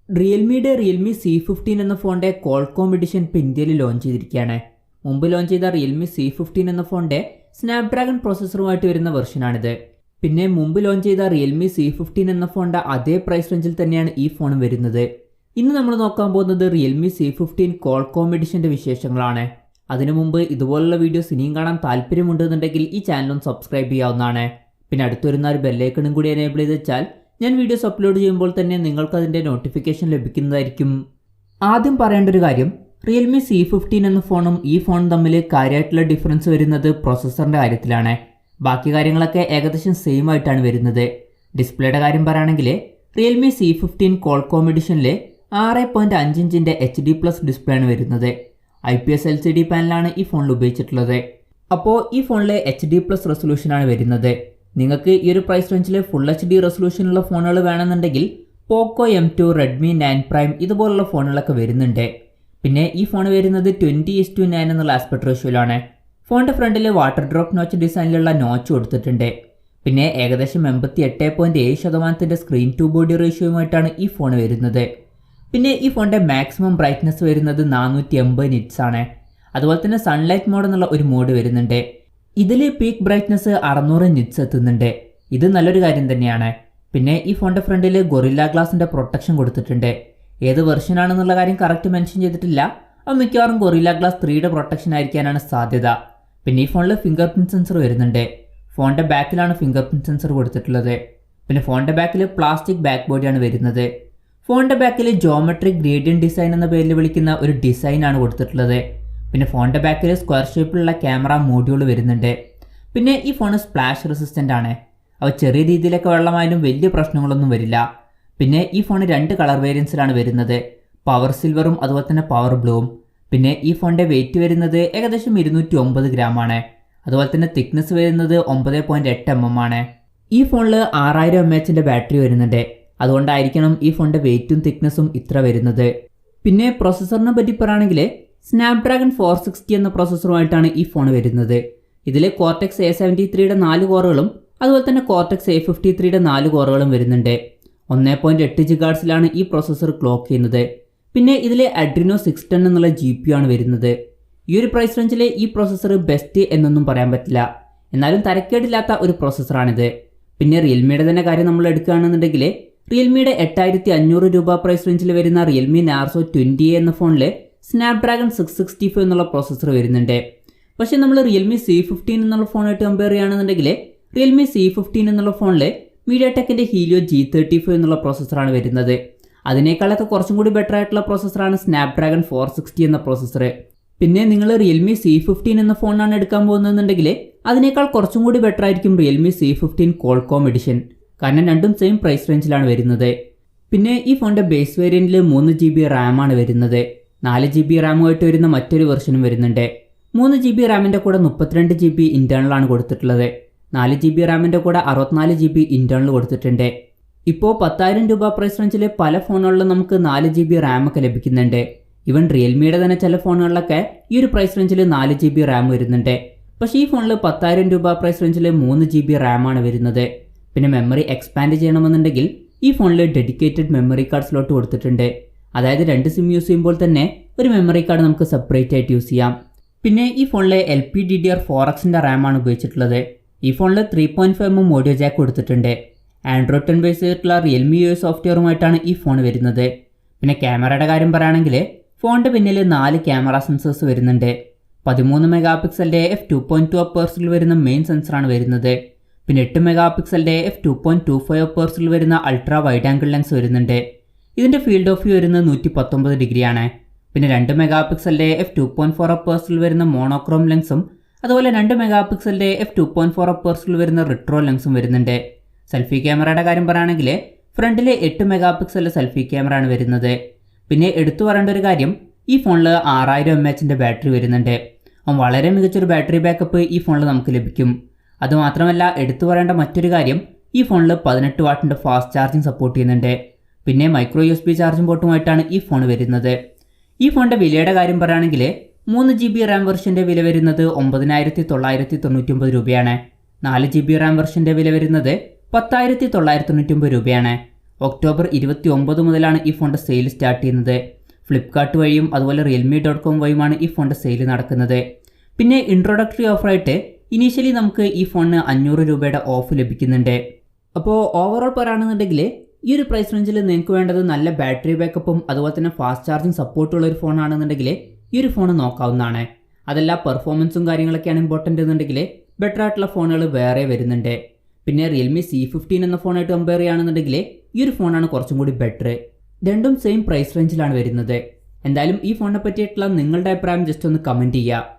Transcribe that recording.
റിയൽമിയുടെ Realme C15 എന്ന ഫോണിൻ്റെ Qualcomm edition ഇപ്പോൾ ഇന്ത്യയിൽ ലോഞ്ച് ചെയ്തിരിക്കുകയാണ്. മുമ്പ് ലോഞ്ച് ചെയ്ത റിയൽമി C15 എന്ന ഫോണിൻ്റെ സ്നാപ്ഡ്രാഗൺ പ്രോസസ്സറുമായിട്ട് വരുന്ന വെർഷനാണിത്. പിന്നെ മുമ്പ് ലോഞ്ച് ചെയ്ത റിയൽമി C15 എന്ന ഫോണിൻ്റെ അതേ പ്രൈസ് റേഞ്ചിൽ തന്നെയാണ് ഈ ഫോൺ വരുന്നത്. ഇന്ന് നമ്മൾ നോക്കാൻ പോകുന്നത് റിയൽമി C15 ക്വാൾകോം എഡിഷൻ്റെ വിശേഷങ്ങളാണ്. അതിനു മുമ്പ് ഇതുപോലുള്ള വീഡിയോസ് ഇനിയും കാണാൻ താല്പര്യമുണ്ടെന്നുണ്ടെങ്കിൽ ഈ ചാനലും സബ്സ്ക്രൈബ് ചെയ്യാവുന്നതാണ്. പിന്നെ അടുത്ത് വരുന്ന ഒരു ബെല്ലൈക്കണും കൂടി എനേബിൾ ചെയ്ത് വെച്ചാൽ ഞാൻ വീഡിയോസ് അപ്ലോഡ് ചെയ്യുമ്പോൾ തന്നെ നിങ്ങൾക്ക് അതിൻ്റെ നോട്ടിഫിക്കേഷൻ ലഭിക്കുന്നതായിരിക്കും. ആദ്യം പറയേണ്ട ഒരു കാര്യം, റിയൽമി C15 എന്ന ഫോണും ഈ ഫോണും തമ്മിൽ കാര്യമായിട്ടുള്ള ഡിഫറൻസ് വരുന്നത് പ്രോസസ്സറിൻ്റെ കാര്യത്തിലാണ്. ബാക്കി കാര്യങ്ങളൊക്കെ ഏകദേശം സെയിം ആയിട്ടാണ് വരുന്നത്. ഡിസ്പ്ലേയുടെ കാര്യം പറയുകയാണെങ്കിൽ റിയൽമി C15 ക്വാൾകോം എഡിഷനിൽ 6.5 ഇഞ്ചിൻ്റെ HD+ ഡിസ്പ്ലേ ആണ് വരുന്നത്. IPS LCD പാനലാണ് ഈ ഫോണിൽ ഉപയോഗിച്ചിട്ടുള്ളത്. അപ്പോൾ ഈ ഫോണിൽ HD+ റെസൊല്യൂഷനാണ് വരുന്നത്. നിങ്ങൾക്ക് ഈ ഒരു പ്രൈസ് റേഞ്ചിൽ ഫുൾ HD റെസൊല്യൂഷനുള്ള ഫോണുകൾ വേണമെന്നുണ്ടെങ്കിൽ പോക്കോ M2, റെഡ്മി 9 പ്രൈം ഇതുപോലുള്ള ഫോണുകളൊക്കെ വരുന്നുണ്ട്. പിന്നെ ഈ ഫോൺ വരുന്നത് 20:9 എന്നുള്ള ആസ്പെക്ട് റേഷ്യോയിലാണ്. ഫോണിൻ്റെ ഫ്രണ്ടിൽ വാട്ടർ ഡ്രോപ്പ് നോച്ച് ഡിസൈനിലുള്ള നോച്ച് കൊടുത്തിട്ടുണ്ട്. പിന്നെ ഏകദേശം 88.7% സ്ക്രീൻ ടു ബോഡി റേഷ്യോയുമായിട്ടാണ് ഈ ഫോൺ വരുന്നത്. പിന്നെ ഈ ഫോണിൻ്റെ മാക്സിമം ബ്രൈറ്റ്നസ് വരുന്നത് 480 നിറ്റ്സ് ആണ്. അതുപോലെ തന്നെ സൺലൈറ്റ് മോഡ് എന്നുള്ള ഒരു മോഡ് വരുന്നുണ്ട്. ഇതിൽ പീക്ക് ബ്രൈറ്റ്നസ് 600 നിറ്റ്സ് എത്തുന്നുണ്ട്. ഇത് നല്ലൊരു കാര്യം തന്നെയാണ്. പിന്നെ ഈ ഫോണിൻ്റെ ഫ്രണ്ടിൽ ഗൊറില്ല ഗ്ലാസിൻ്റെ പ്രൊട്ടക്ഷൻ കൊടുത്തിട്ടുണ്ട്. ഏത് വെർഷൻ ആണെന്നുള്ള കാര്യം കറക്റ്റ് മെൻഷൻ ചെയ്തിട്ടില്ല. അത് മിക്കവാറും ഗൊറില്ല ഗ്ലാസ് 3യുടെ പ്രൊട്ടക്ഷൻ ആയിരിക്കാനാണ് സാധ്യത. പിന്നെ ഈ ഫോണിൽ ഫിംഗർ പ്രിൻറ്റ് സെൻസർ വരുന്നുണ്ട്. ഫോണിൻ്റെ ബാക്കിലാണ് ഫിംഗർ പ്രിൻറ്റ് സെൻസർ കൊടുത്തിട്ടുള്ളത്. പിന്നെ ഫോണിൻ്റെ ബാക്കിൽ പ്ലാസ്റ്റിക് ബാക്ക് ബോഡിയാണ് വരുന്നത്. ഫോണിൻ്റെ ബാക്കിൽ ജോമെട്രിക് ഗ്രേഡിയൻ ഡിസൈൻ എന്ന പേരിൽ വിളിക്കുന്ന ഒരു ഡിസൈനാണ് കൊടുത്തിട്ടുള്ളത്. പിന്നെ ഫോണിൻ്റെ ബാക്കിൽ സ്ക്വയർ ഷേപ്പിലുള്ള ക്യാമറ മോഡ്യൂൾ വരുന്നുണ്ട്. പിന്നെ ഈ ഫോൺ സ്പ്ലാഷ് റെസിസ്റ്റൻ്റ് ആണ്. അവ ചെറിയ രീതിയിലൊക്കെ വെള്ളമായാലും വലിയ പ്രശ്നങ്ങളൊന്നും വരില്ല. പിന്നെ ഈ ഫോൺ 2 കളർ വേരിയൻസിലാണ് വരുന്നത്, പവർ സിൽവറും അതുപോലെ തന്നെ പവർ ബ്ലൂവും. പിന്നെ ഈ ഫോണിൻ്റെ വെയിറ്റ് വരുന്നത് ഏകദേശം 209 ഗ്രാമാണ്. അതുപോലെ തന്നെ തിക്നെസ് വരുന്നത് 9.8 mm ആണ്. ഈ ഫോണിൽ 6000 mAh ബാറ്ററി വരുന്നുണ്ട്. അതുകൊണ്ടായിരിക്കണം ഈ ഫോണിൻ്റെ വെയിറ്റും തിക്നെസ്സും ഇത്ര വരുന്നത്. പിന്നെ പ്രോസസ്സറിനെ പറ്റി പറയുകയാണെങ്കിൽ സ്നാപ്ഡ്രാഗൺ 460 എന്ന പ്രോസസ്സറുമായിട്ടാണ് ഈ ഫോൺ വരുന്നത്. ഇതിൽ കോർട്ടെക്സ് A73യുടെ 4 കോറുകളും അതുപോലെ തന്നെ കോർട്ടെക്സ് A53യുടെ 4 കോറുകളും വരുന്നുണ്ട്. 1.8 GHz ഈ പ്രോസസ്സർ ക്ലോക്ക് ചെയ്യുന്നത്. പിന്നെ ഇതിൽ അഡ്രിനോ 610 എന്നുള്ള GPU ആണ് വരുന്നത്. ഈ ഒരു പ്രൈസ് റേഞ്ചിൽ ഈ പ്രോസസ്സർ ബെസ്റ്റ് എന്നൊന്നും പറയാൻ പറ്റില്ല, എന്നാലും തരക്കേടില്ലാത്ത ഒരു പ്രോസസ്സറാണിത്. പിന്നെ റിയൽമിയുടെ തന്നെ കാര്യം നമ്മൾ എടുക്കുകയാണെന്നുണ്ടെങ്കിൽ റിയൽമിയുടെ 8500 രൂപ പ്രൈസ് റേഞ്ചിൽ വരുന്ന റിയൽമി നാർസോ 20 എന്ന ഫോണിൽ സ്നാപ്ഡ്രാഗൺ 665 എന്നുള്ള പ്രോസസ്സർ വരുന്നുണ്ട്. പക്ഷേ നമ്മൾ റിയൽമി C15 എന്നുള്ള ഫോണായിട്ട് കമ്പയർ ചെയ്യുകയാണെന്നുണ്ടെങ്കിൽ റിയൽമി C15 എന്നുള്ള ഫോണിൽ മീഡിയാടെക്കിൻ്റെ ഹീലിയോ G35 എന്നുള്ള പ്രോസസ്സറാണ് വരുന്നത്. അതിനേക്കാളൊക്കെ കുറച്ചും കൂടി ബെറ്റർ ആയിട്ടുള്ള പ്രോസസ്സറാണ് സ്നാപ്ഡ്രാഗൺ 460 എന്ന പ്രോസസ്സർ. പിന്നെ നിങ്ങൾ റിയൽമി C15 എന്ന ഫോണാണ് എടുക്കാൻ പോകുന്നതെന്നുണ്ടെങ്കിൽ അതിനേക്കാൾ കുറച്ചും കൂടി ബെറ്റർ ആയിരിക്കും റിയൽമി C15 ക്വാൾകോം എഡിഷൻ. കാരണം രണ്ടും സെയിം പ്രൈസ് റേഞ്ചിലാണ് വരുന്നത്. പിന്നെ ഈ ഫോണിൻ്റെ ബേസ് വേരിയൻറ്റിൽ 3 GB റാമാണ് വരുന്നത്. 4 GB റാമുമായിട്ട് വരുന്ന മറ്റൊരു വെർഷനും വരുന്നുണ്ട്. 3 GB റാമിൻ്റെ കൂടെ 32 GB ഇൻറ്റേർണലാണ് കൊടുത്തിട്ടുള്ളത്. 4 GB റാമിൻ്റെ കൂടെ 64 GB ഇൻറ്റേർണൽ കൊടുത്തിട്ടുണ്ട്. ഇപ്പോൾ 10,000 രൂപ പ്രൈസ് റേഞ്ചിൽ പല ഫോണുകളിലും നമുക്ക് 4 GB റാമൊക്കെ ലഭിക്കുന്നുണ്ട്. ഈവൻ റിയൽമിയുടെ തന്നെ ചില ഫോണുകളിലൊക്കെ ഈ ഒരു പ്രൈസ് റേഞ്ചിൽ 4 GB റാം വരുന്നുണ്ട്. പക്ഷേ ഈ ഫോണിൽ 10,000 രൂപ പ്രൈസ് റേഞ്ചിൽ 3 GB റാമാണ് വരുന്നത്. പിന്നെ മെമ്മറി എക്സ്പാൻഡ് ചെയ്യണമെന്നുണ്ടെങ്കിൽ ഈ ഫോണിൽ ഡെഡിക്കേറ്റഡ് മെമ്മറി കാർഡ് സ്ലോട്ട് കൊടുത്തിട്ടുണ്ട്. അതായത് 2 സിം യൂസ് ചെയ്യുമ്പോൾ തന്നെ ഒരു മെമ്മറി കാർഡ് നമുക്ക് സെപ്പറേറ്റ് ആയിട്ട് യൂസ് ചെയ്യാം. പിന്നെ ഈ ഫോണിൽ LPDDR4Xൻ്റെ റാമാണ് ഉപയോഗിച്ചിട്ടുള്ളത്. ഈ ഫോണിൽ 3.5 mm ഓഡിയോ ജാക്ക് കൊടുത്തിട്ടുണ്ട്. ആൻഡ്രോയിഡ് 10 ബേസ് ചെയ്തിട്ടുള്ള റിയൽമി UI സോഫ്റ്റ്വെയറുമായിട്ടാണ് ഈ ഫോൺ വരുന്നത്. പിന്നെ ക്യാമറയുടെ കാര്യം പറയുകയാണെങ്കിൽ ഫോണിൻ്റെ പിന്നിൽ 4 ക്യാമറ സെൻസേഴ്സ് വരുന്നുണ്ട്. 13 മെഗാപിക്സലിൻ്റെ f2.2 അപ്പേഴ്സിൽ വരുന്ന മെയിൻ സെൻസറാണ് വരുന്നത്. പിന്നെ 8 മെഗാപിക്സലിൻ്റെ f2.25 അപ്പേഴ്സിൽ വരുന്ന അൾട്രാ വൈഡ് ആംഗിൾ ലെൻസ് വരുന്നുണ്ട്. ഇതിൻ്റെ ഫീൽഡ് ഓഫ് വ്യൂ വരുന്നത് 119 ഡിഗ്രിയാണ്. പിന്നെ 2 മെഗാപിക്സലിൻ്റെ f2.4 അപ്പേഴ്സിൽ വരുന്ന മോണോക്രോം ലെൻസും അതുപോലെ 2 മെഗാപിക്സലിൻ്റെ f2.4 അപ്പേഴ്സിൽ വരുന്ന റിട്രോ ലെൻസും വരുന്നുണ്ട്. സെൽഫി ക്യാമറയുടെ കാര്യം പറയുകയാണെങ്കിൽ ഫ്രണ്ടിലെ 8 മെഗാപിക്സലിൻ്റെ സെൽഫി ക്യാമറ ആണ് വരുന്നത്. പിന്നെ എടുത്തു പറയേണ്ട ഒരു കാര്യം, ഈ ഫോണിൽ 6000 mAh ബാറ്ററി വരുന്നുണ്ട്. വളരെ മികച്ചൊരു ബാറ്ററി ബാക്കപ്പ് ഈ ഫോണിൽ നമുക്ക് ലഭിക്കും. അതുമാത്രമല്ല എടുത്തു പറയേണ്ട മറ്റൊരു കാര്യം, ഈ ഫോണിൽ 18 വാട്ടിൻ്റെ ഫാസ്റ്റ് ചാർജിങ് സപ്പോർട്ട് ചെയ്യുന്നുണ്ട്. പിന്നെ മൈക്രോ USB ചാർജിംഗ് പോർട്ടുമായിട്ടാണ് ഈ ഫോൺ വരുന്നത്. ഈ ഫോണിൻ്റെ വിലയുടെ കാര്യം പറയുകയാണെങ്കിൽ 3 GB റാം വെർഷൻ്റെ വില വരുന്നത് 9,999 രൂപയാണ്. 4 GB റാം വെർഷൻ്റെ വില വരുന്നത് 10,999 രൂപയാണ്. ഒക്ടോബർ 29 മുതലാണ് ഈ ഫോണിൻ്റെ സെയിൽ സ്റ്റാർട്ട് ചെയ്യുന്നത്. ഫ്ലിപ്കാർട്ട് വഴിയും അതുപോലെ realme.com വഴിയുമാണ് ഈ ഫോണിൻ്റെ സെയിൽ നടക്കുന്നത്. പിന്നെ ഇൻട്രൊഡക്ടറി ഓഫറായിട്ട് ഇനീഷ്യലി നമുക്ക് ഈ ഫോണിന് 500 രൂപയുടെ ഓഫ് ലഭിക്കുന്നുണ്ട്. അപ്പോൾ ഓവറോൾ പറയുകയാണെന്നുണ്ടെങ്കിൽ ഈ ഒരു പ്രൈസ് റേഞ്ചിൽ നിങ്ങൾക്ക് വേണ്ടത് നല്ല ബാറ്ററി ബാക്കപ്പും അതുപോലെ തന്നെ ഫാസ്റ്റ് ചാർജിങ് സപ്പോർട്ടുള്ള ഒരു ഫോണാണെന്നുണ്ടെങ്കിൽ ഈ ഒരു ഫോൺ നോക്കാവുന്നതാണ്. അതല്ല പെർഫോമൻസും കാര്യങ്ങളൊക്കെയാണ് ഇമ്പോർട്ടൻ്റ് എന്നുണ്ടെങ്കിൽ ബെറ്റർ ആയിട്ടുള്ള ഫോണുകൾ വേറെ വരുന്നുണ്ട്. പിന്നെ Realme C15 എന്ന ഫോണായിട്ട് കമ്പയർ ചെയ്യുകയാണെന്നുണ്ടെങ്കിൽ ഈ ഒരു ഫോണാണ് കുറച്ചും കൂടി ബെറ്റർ. രണ്ടും സെയിം പ്രൈസ് റേഞ്ചിലാണ് വരുന്നത്. എന്തായാലും ഈ ഫോണിനെ പറ്റിയിട്ടുള്ള നിങ്ങളുടെ അഭിപ്രായം ജസ്റ്റ് ഒന്ന് കമൻറ്റ് ചെയ്യുക.